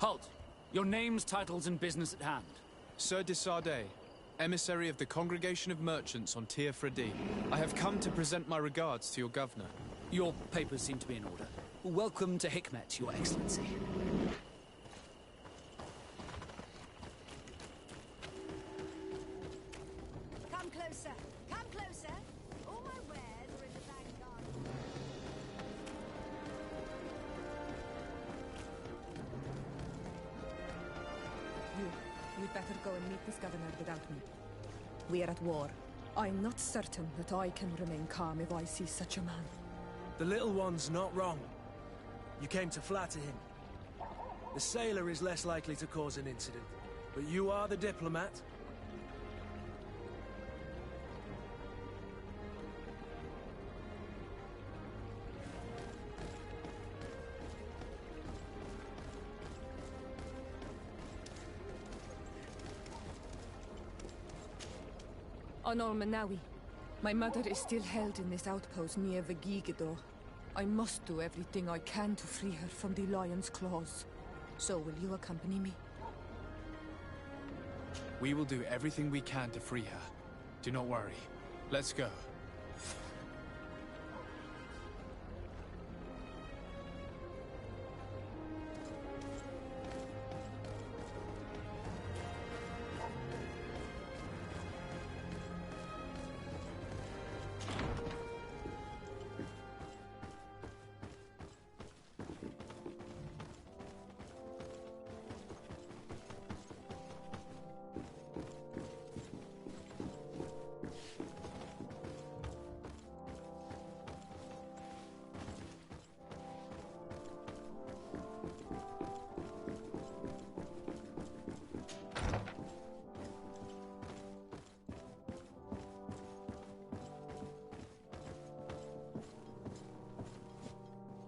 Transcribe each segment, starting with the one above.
Halt! Your names, titles, and business at hand. Sir de Sardet, emissary of the Congregation of Merchants on Tir Fredi. I have come to present my regards to your governor. Your papers seem to be in order. Welcome to Hikmet, Your Excellency. Come closer! Come closer! All my wares are in the vanguard. You'd better go and meet this governor without me. We are at war. I'm not certain that I can remain calm if I see such a man. The little one's not wrong. You came to flatter him. The sailor is less likely to cause an incident, but you are the diplomat. Honor Manawi. My mother is still held in this outpost near Vegigado. I must do everything I can to free her from the lion's claws. So will you accompany me? We will do everything we can to free her. Do not worry. Let's go.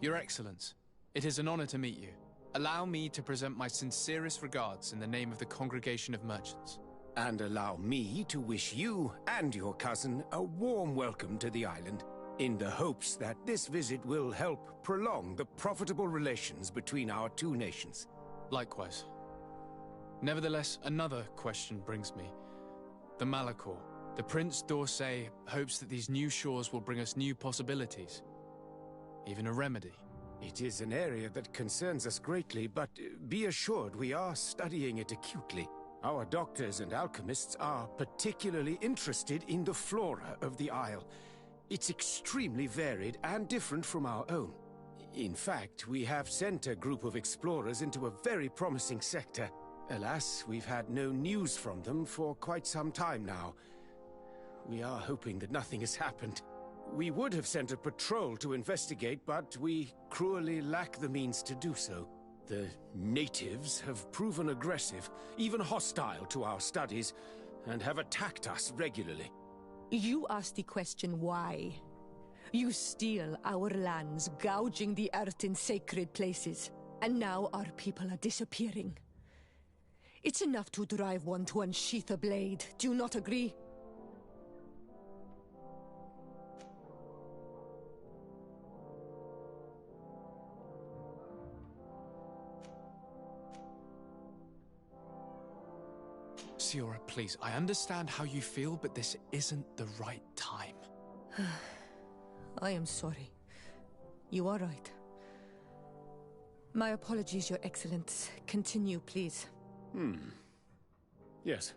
Your Excellence, it is an honor to meet you. Allow me to present my sincerest regards in the name of the Congregation of Merchants. And allow me to wish you and your cousin a warm welcome to the island, in the hopes that this visit will help prolong the profitable relations between our two nations. Likewise. Nevertheless, another question brings me. The Malachor. The Prince d'Orsay hopes that these new shores will bring us new possibilities. Even a remedy. It is an area that concerns us greatly, but be assured we are studying it acutely. Our doctors and alchemists are particularly interested in the flora of the Isle. It's extremely varied and different from our own. In fact, we have sent a group of explorers into a very promising sector. Alas, we've had no news from them for quite some time now. We are hoping that nothing has happened. We would have sent a patrol to investigate, but we cruelly lack the means to do so. The natives have proven aggressive, even hostile to our studies, and have attacked us regularly. You asked the question why. You steal our lands, gouging the earth in sacred places. And now our people are disappearing. It's enough to drive one to unsheath a blade. Do you not agree? Siora, please, I understand how you feel, but this isn't the right time. I am sorry. You are right. My apologies, Your Excellence. Continue, please. Yes.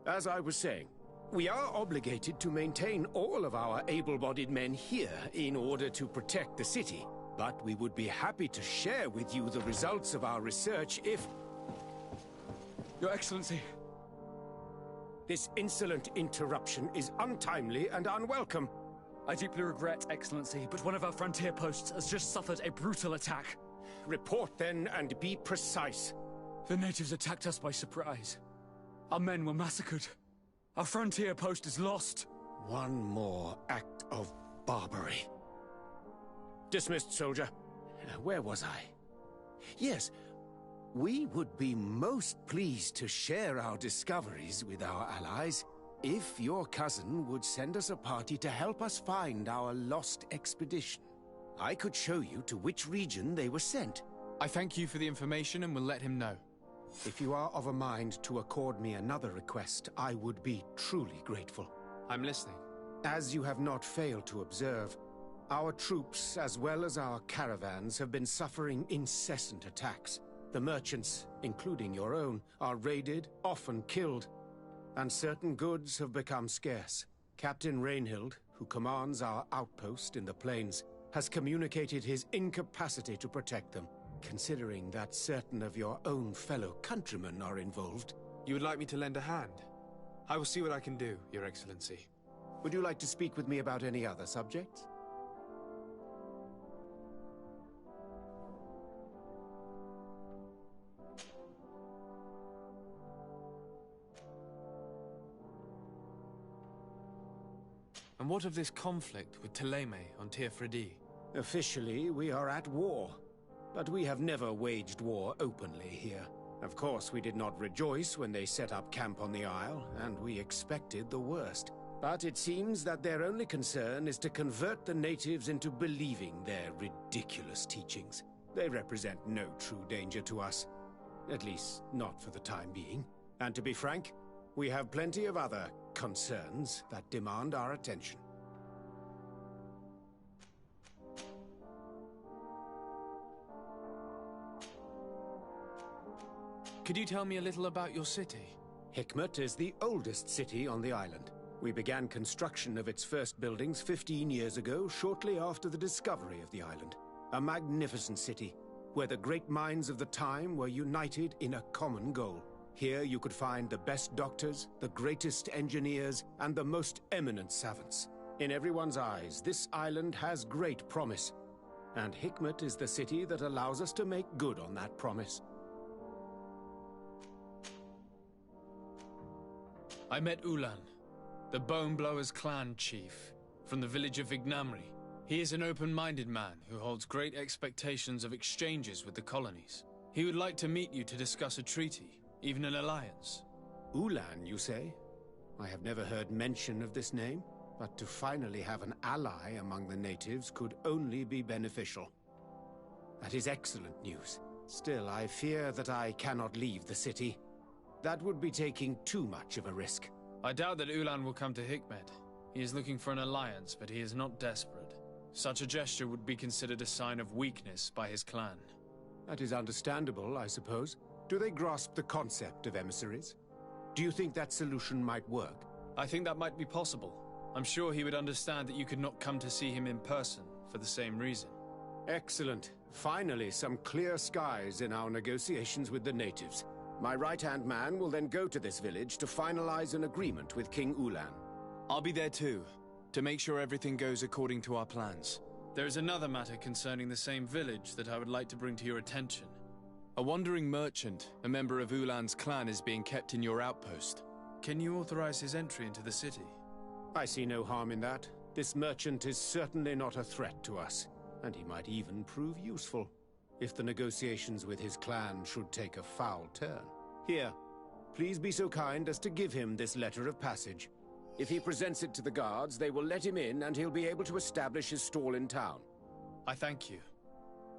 As I was saying, we are obligated to maintain all of our able-bodied men here in order to protect the city. But we would be happy to share with you the results of our research if... Your Excellency! This insolent interruption is untimely and unwelcome. I deeply regret, Excellency, but one of our frontier posts has just suffered a brutal attack. Report then and be precise. The natives attacked us by surprise. Our men were massacred. Our frontier post is lost. One more act of barbarity. Dismissed, soldier. Where was I? Yes. We would be most pleased to share our discoveries with our allies if your cousin would send us a party to help us find our lost expedition. I could show you to which region they were sent. I thank you for the information and will let him know. If you are of a mind to accord me another request, I would be truly grateful. I'm listening. As you have not failed to observe, our troops, as well as our caravans, have been suffering incessant attacks. The merchants, including your own, are raided, often killed, and certain goods have become scarce. Captain Rainhild, who commands our outpost in the plains, has communicated his incapacity to protect them. Considering that certain of your own fellow countrymen are involved. You would like me to lend a hand? I will see what I can do, Your Excellency. Would you like to speak with me about any other subjects? And what of this conflict with Thélème on Tir Freddy? Officially, we are at war. But we have never waged war openly here. Of course, we did not rejoice when they set up camp on the Isle, and we expected the worst. But it seems that their only concern is to convert the natives into believing their ridiculous teachings. They represent no true danger to us. At least, not for the time being. And to be frank, we have plenty of other concerns that demand our attention. Could you tell me a little about your city? Hikmet is the oldest city on the island. We began construction of its first buildings 15 years ago, shortly after the discovery of the island. A magnificent city, where the great minds of the time were united in a common goal. Here you could find the best doctors, the greatest engineers, and the most eminent savants. In everyone's eyes, this island has great promise. And Hikmet is the city that allows us to make good on that promise. I met Ulan, the Bone Blowers clan chief, from the village of Vignamri. He is an open-minded man who holds great expectations of exchanges with the colonies. He would like to meet you to discuss a treaty, even an alliance. Ulan, you say? I have never heard mention of this name, but to finally have an ally among the natives could only be beneficial. That is excellent news. Still, I fear that I cannot leave the city. That would be taking too much of a risk. I doubt that Ulan will come to Hikmet. He is looking for an alliance, but he is not desperate. Such a gesture would be considered a sign of weakness by his clan. That is understandable, I suppose. Do they grasp the concept of emissaries? Do you think that solution might work? I think that might be possible. I'm sure he would understand that you could not come to see him in person for the same reason. Excellent. Finally, some clear skies in our negotiations with the natives. My right-hand man will then go to this village to finalize an agreement with King Ulan. I'll be there too, to make sure everything goes according to our plans. There is another matter concerning the same village that I would like to bring to your attention. A wandering merchant, a member of Ulan's clan, is being kept in your outpost. Can you authorize his entry into the city? I see no harm in that. This merchant is certainly not a threat to us, and he might even prove useful, if the negotiations with his clan should take a foul turn. Here, please be so kind as to give him this letter of passage. If he presents it to the guards, they will let him in and he'll be able to establish his stall in town. I thank you.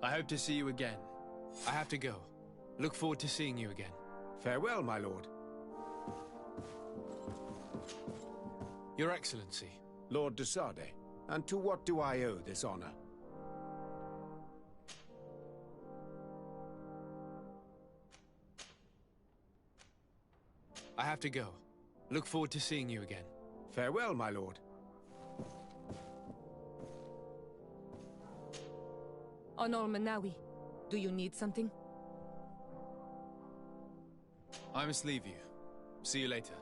I hope to see you again. I have to go. Look forward to seeing you again. Farewell, my lord. Your Excellency. Lord de Sade, and to what do I owe this honor? I have to go. Look forward to seeing you again. Farewell, my lord. Honor Manawi, do you need something? I must leave you. See you later.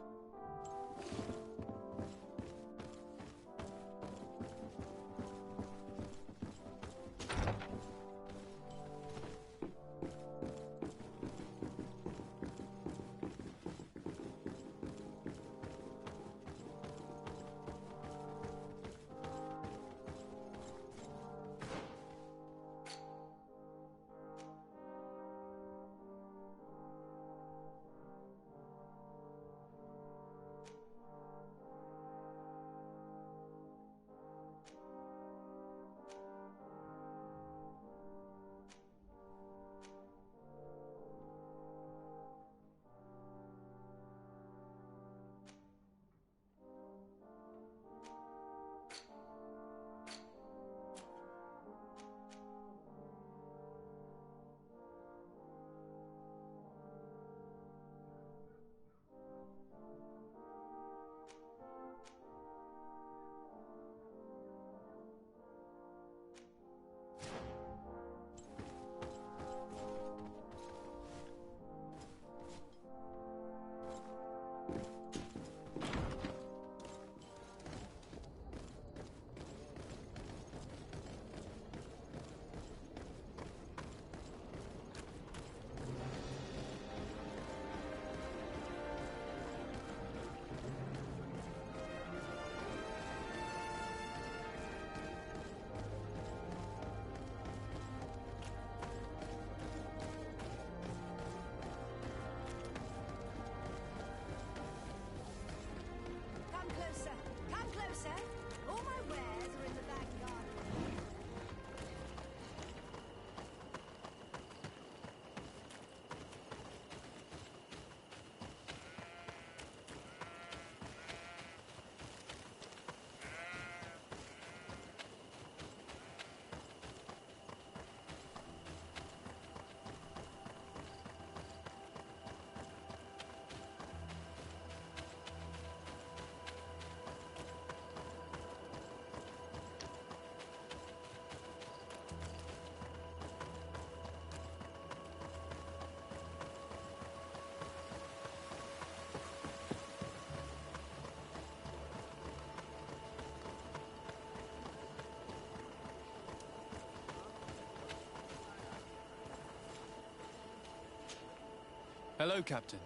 Hello, Captain.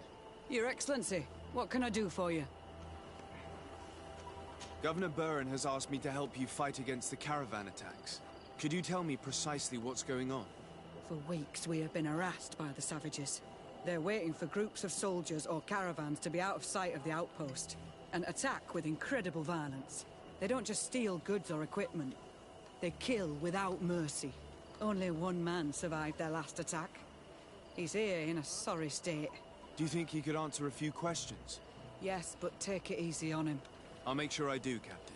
Your Excellency, what can I do for you? Governor Buren has asked me to help you fight against the caravan attacks. Could you tell me precisely what's going on? For weeks we have been harassed by the savages. They're waiting for groups of soldiers or caravans to be out of sight of the outpost, and attack with incredible violence. They don't just steal goods or equipment. They kill without mercy. Only one man survived their last attack. He's here in a sorry state. Do you think he could answer a few questions? Yes, but take it easy on him. I'll make sure I do, Captain.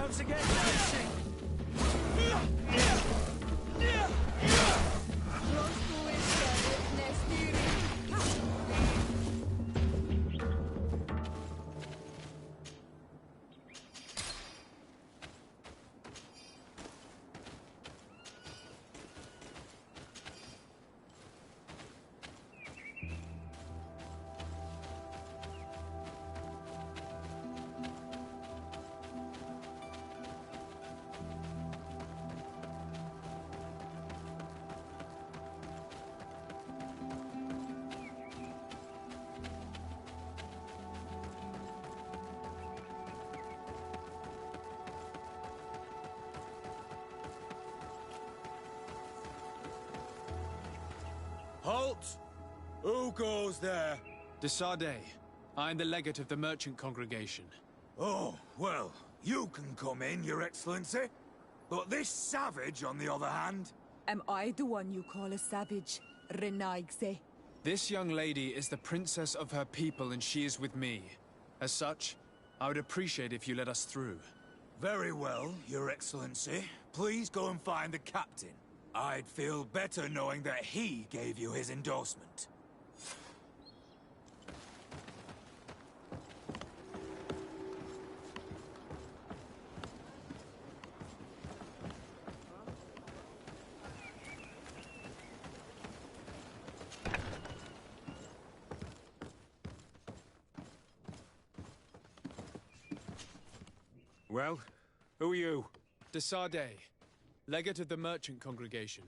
about to get dicey. Halt! Who goes there? De Sardet. I am the legate of the merchant congregation. Oh, well, you can come in, Your Excellency. But this savage, on the other hand... Am I the one you call a savage, Renaigse? This young lady is the princess of her people and she is with me. As such, I would appreciate if you let us through. Very well, Your Excellency. Please go and find the captain. I'd feel better knowing that he gave you his endorsement. Well, who are you? De Sardet, legate of the merchant congregation.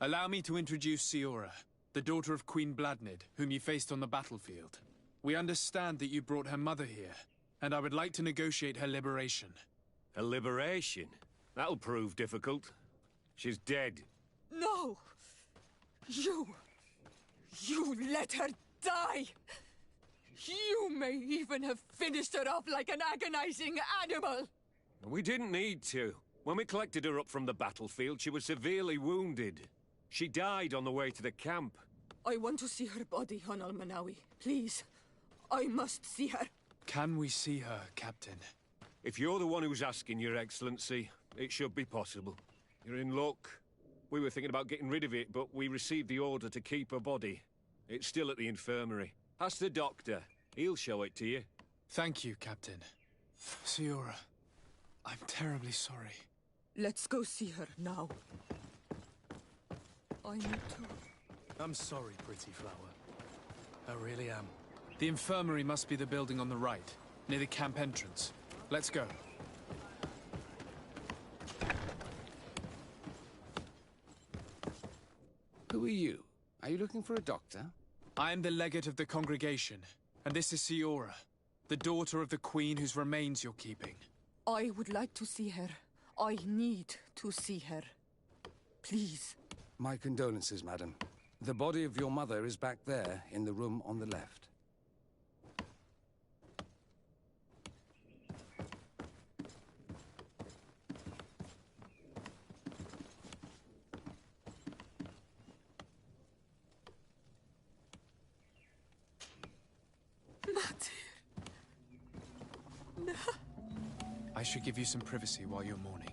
Allow me to introduce Siora, the daughter of Queen Bladnid, whom you faced on the battlefield. We understand that you brought her mother here, and I would like to negotiate her liberation. A liberation? That'll prove difficult. She's dead. No! You let her die! You may even have finished her off like an agonizing animal! We didn't need to. When we collected her up from the battlefield, she was severely wounded. She died on the way to the camp. I want to see her body, Honal Manawi. Please. I must see her. Can we see her, Captain? If you're the one who's asking, Your Excellency, it should be possible. You're in luck. We were thinking about getting rid of it, but we received the order to keep her body. It's still at the infirmary. Ask the doctor. He'll show it to you. Thank you, Captain. Siora, I'm terribly sorry. Let's go see her now. I need to. I'm sorry, pretty flower. I really am. The infirmary must be the building on the right, near the camp entrance. Let's go. Who are you? Are you looking for a doctor? I am the legate of the congregation, and this is Siora, the daughter of the queen whose remains you're keeping. I would like to see her. I need to see her. Please. My condolences, madam. The body of your mother is back there, in the room on the left. should give you some privacy while you're mourning.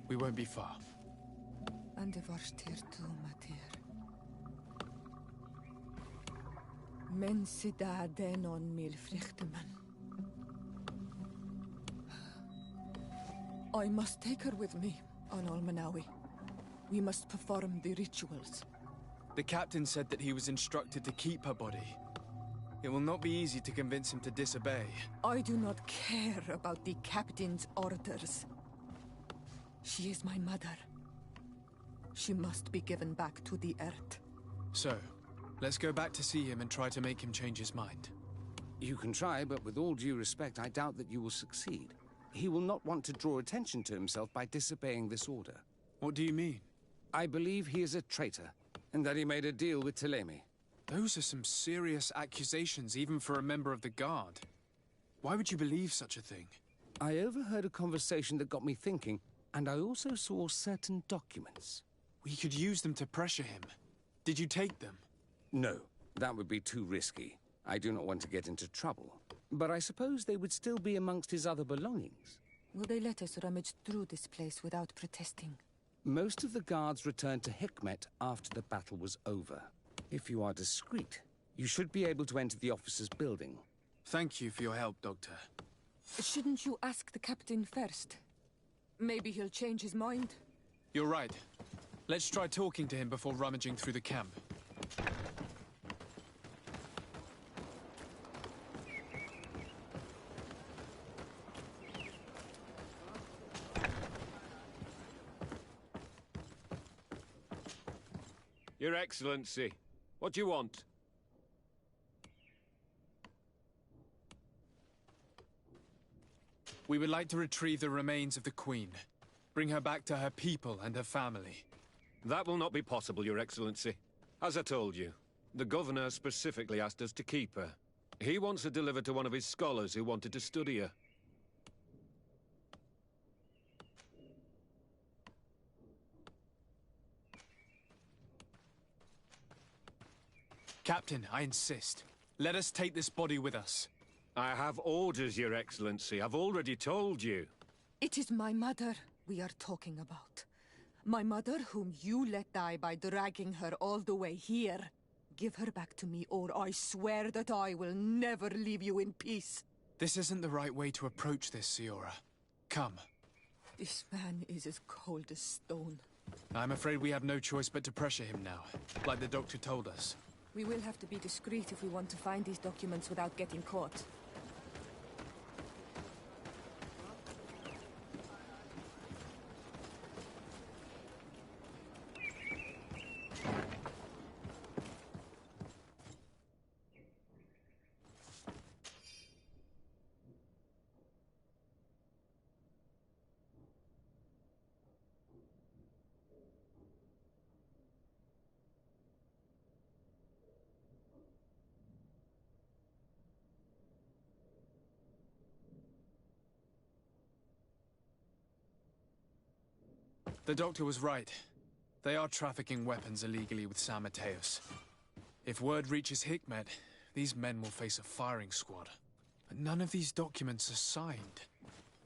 We won't be far. And the Varstir too, Matir. Men sida denon mil frichteman. I must take her with me on Almanawi. We must perform the rituals. The captain said that he was instructed to keep her body. It will not be easy to convince him to disobey. I do not care about the captain's orders. She is my mother. She must be given back to the earth. So, let's go back to see him and try to make him change his mind. You can try, but with all due respect, I doubt that you will succeed. He will not want to draw attention to himself by disobeying this order. What do you mean? I believe he is a traitor, and that he made a deal with Ptolemy. Those are some serious accusations, even for a member of the Guard. Why would you believe such a thing? I overheard a conversation that got me thinking, and I also saw certain documents. We could use them to pressure him. Did you take them? No, that would be too risky. I do not want to get into trouble. But I suppose they would still be amongst his other belongings. Will they let us rummage through this place without protesting? Most of the guards returned to Hikmet after the battle was over. If you are discreet, you should be able to enter the officer's building. Thank you for your help, Doctor. Shouldn't you ask the captain first? Maybe he'll change his mind. You're right. Let's try talking to him before rummaging through the camp. Your Excellency, what do you want? We would like to retrieve the remains of the Queen. Bring her back to her people and her family. That will not be possible, Your Excellency. As I told you, the Governor specifically asked us to keep her. He wants her delivered to one of his scholars who wanted to study her. Captain, I insist. Let us take this body with us. I have orders, Your Excellency. I've already told you. It is my mother we are talking about. My mother whom you let die by dragging her all the way here. Give her back to me, or I swear that I will never leave you in peace. This isn't the right way to approach this, Siora. Come. This man is as cold as stone. I'm afraid we have no choice but to pressure him now, like the doctor told us. We will have to be discreet if we want to find these documents without getting caught. The doctor was right. They are trafficking weapons illegally with San Mateos. If word reaches Hikmet, these men will face a firing squad. But none of these documents are signed.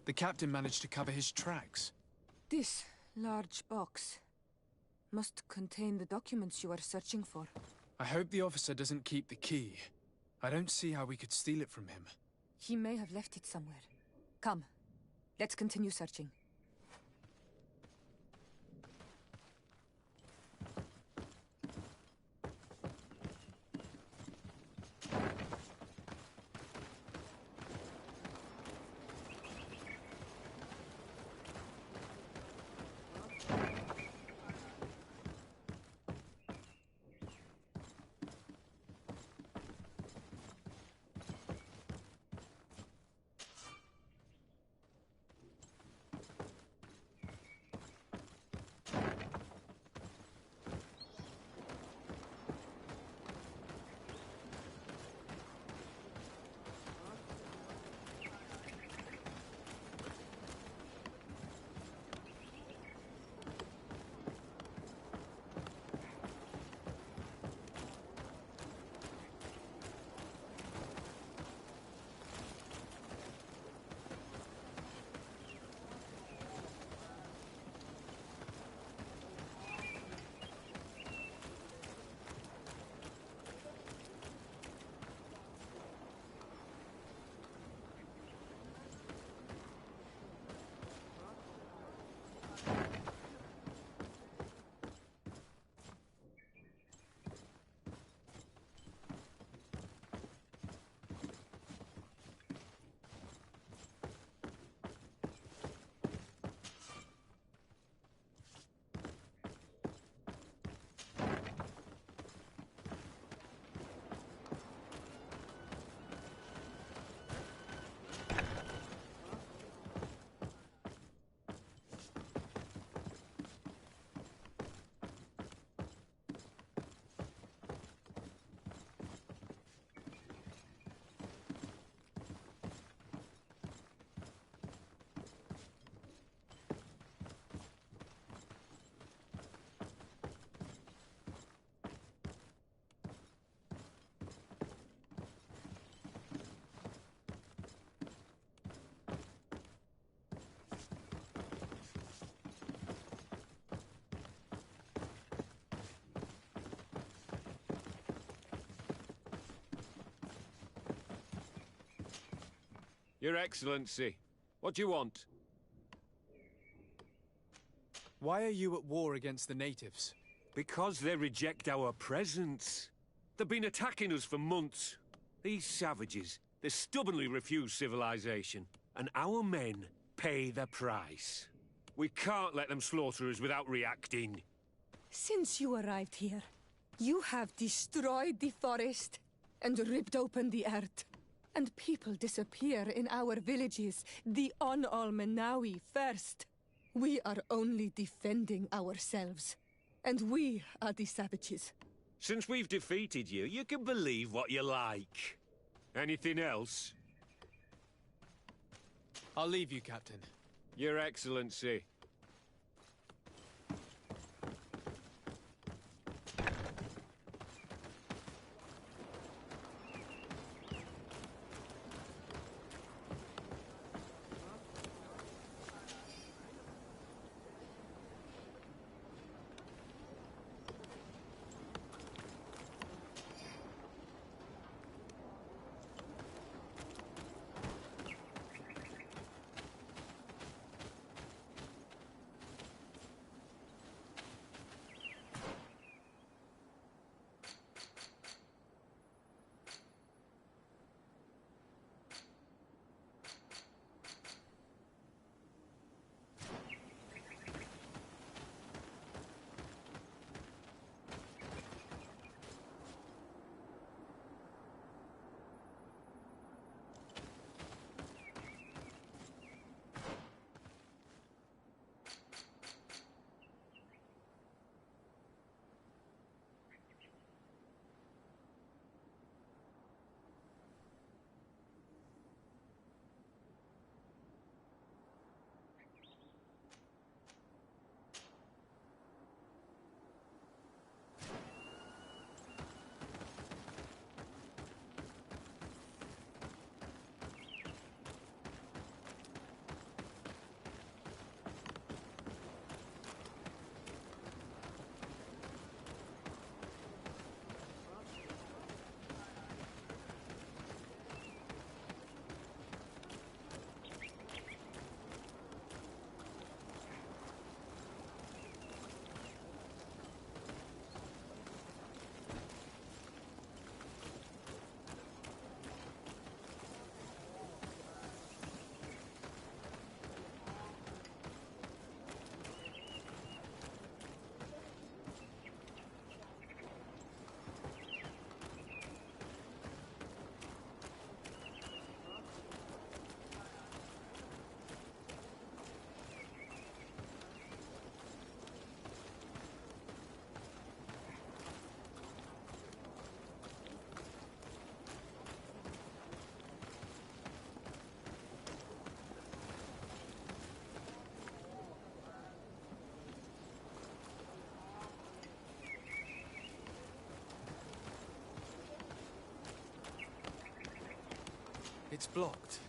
The captain managed to cover his tracks. This large box must contain the documents you are searching for. I hope the officer doesn't keep the key. I don't see how we could steal it from him. He may have left it somewhere. Come, let's continue searching. Your Excellency, what do you want? Why are you at war against the natives? Because they reject our presence. They've been attacking us for months. These savages, they stubbornly refuse civilization. And our men pay the price. We can't let them slaughter us without reacting. Since you arrived here, you have destroyed the forest and ripped open the earth. And people disappear in our villages, the On-Almenawi first. We are only defending ourselves. And we are the savages. Since we've defeated you, you can believe what you like. Anything else? I'll leave you, Captain. Your Excellency. It's blocked.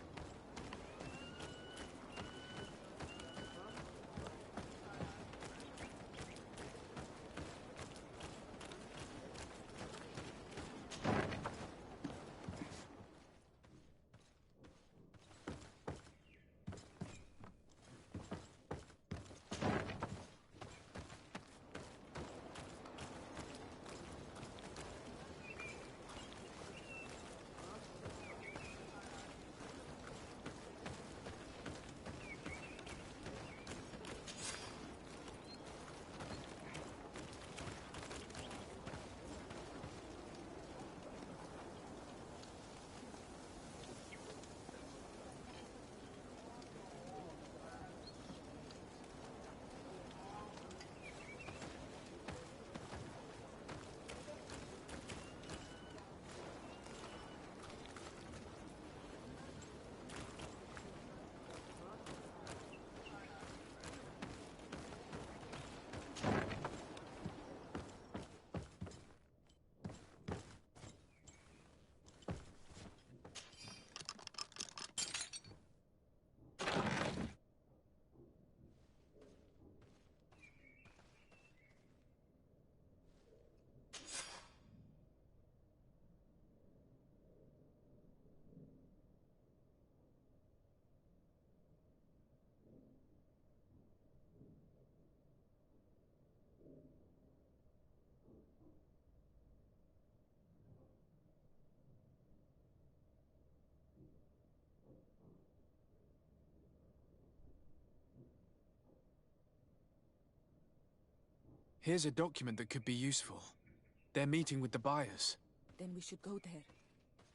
Here's a document that could be useful. They're meeting with the buyers. Then we should go there.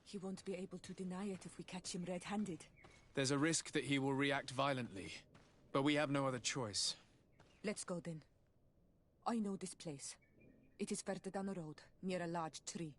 He won't be able to deny it if we catch him red-handed. There's a risk that he will react violently, but we have no other choice. Let's go then. I know this place. It is further down the road, near a large tree.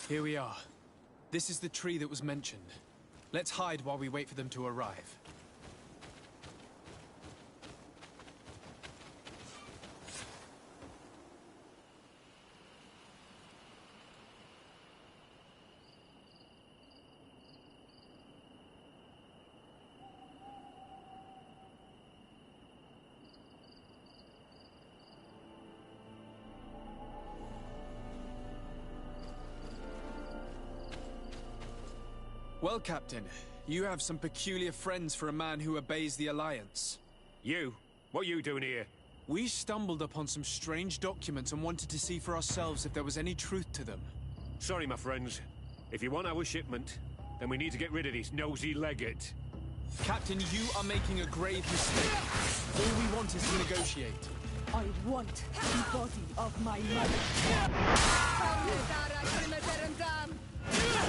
Here we are. This is the tree that was mentioned. Let's hide while we wait for them to arrive. Well, Captain, you have some peculiar friends for a man who obeys the Alliance. You? What are you doing here? We stumbled upon some strange documents and wanted to see for ourselves if there was any truth to them. Sorry, my friends. If you want our shipment, then we need to get rid of this nosy legate. Captain, you are making a grave mistake. All we want is to negotiate. I want the body of my mother.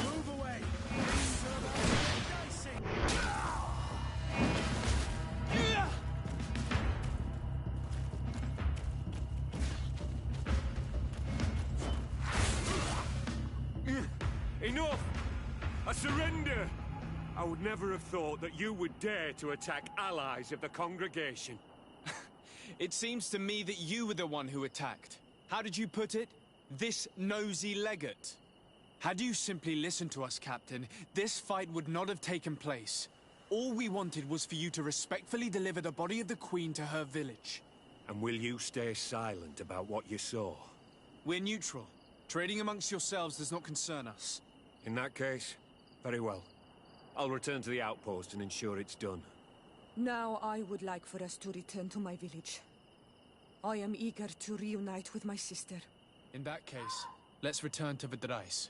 Move away! Things are about to get dicey! Enough! I surrender! I would never have thought that you would dare to attack allies of the congregation. It seems to me that you were the one who attacked. How did you put it? This nosy legate. Had you simply listened to us, Captain, this fight would not have taken place. All we wanted was for you to respectfully deliver the body of the Queen to her village. And will you stay silent about what you saw? We're neutral. Trading amongst yourselves does not concern us. In that case, very well. I'll return to the outpost and ensure it's done. Now I would like for us to return to my village. I am eager to reunite with my sister. In that case, let's return to Vidrais.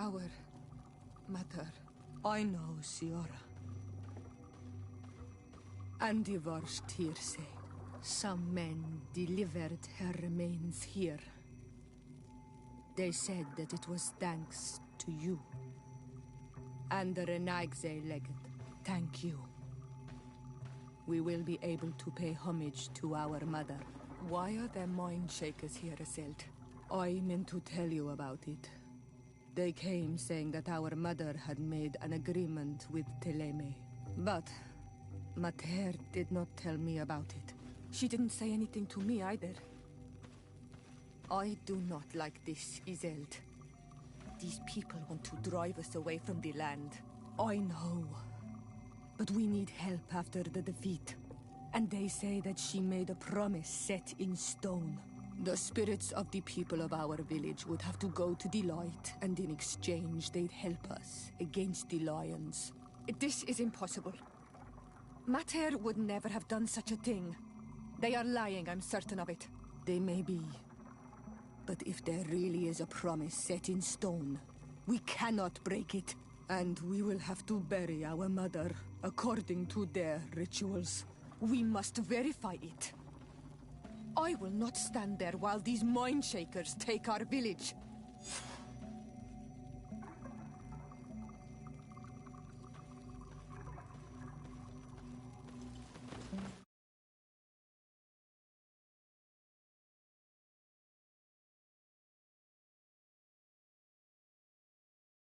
Our mother. I know, Siora. And the worst here say, some men delivered her remains here. They said that it was thanks to you. And the Renagze legate, thank you. We will be able to pay homage to our mother. Why are there mind shakers here, Iselt? I meant to tell you about it. They came saying that our mother had made an agreement with Teleme. But Mater did not tell me about it. She didn't say anything to me either. I do not like this, Iselt. These people want to drive us away from the land. I know. But we need help after the defeat. And they say that she made a promise set in stone. The spirits of the people of our village would have to go to the light, and in exchange they'd help us against the lions. This is impossible. Mater would never have done such a thing. They are lying, I'm certain of it. They may be. But if there really is a promise set in stone, we cannot break it. And we will have to bury our mother according to their rituals. We must verify it. I will not stand there while these mind shakers take our village.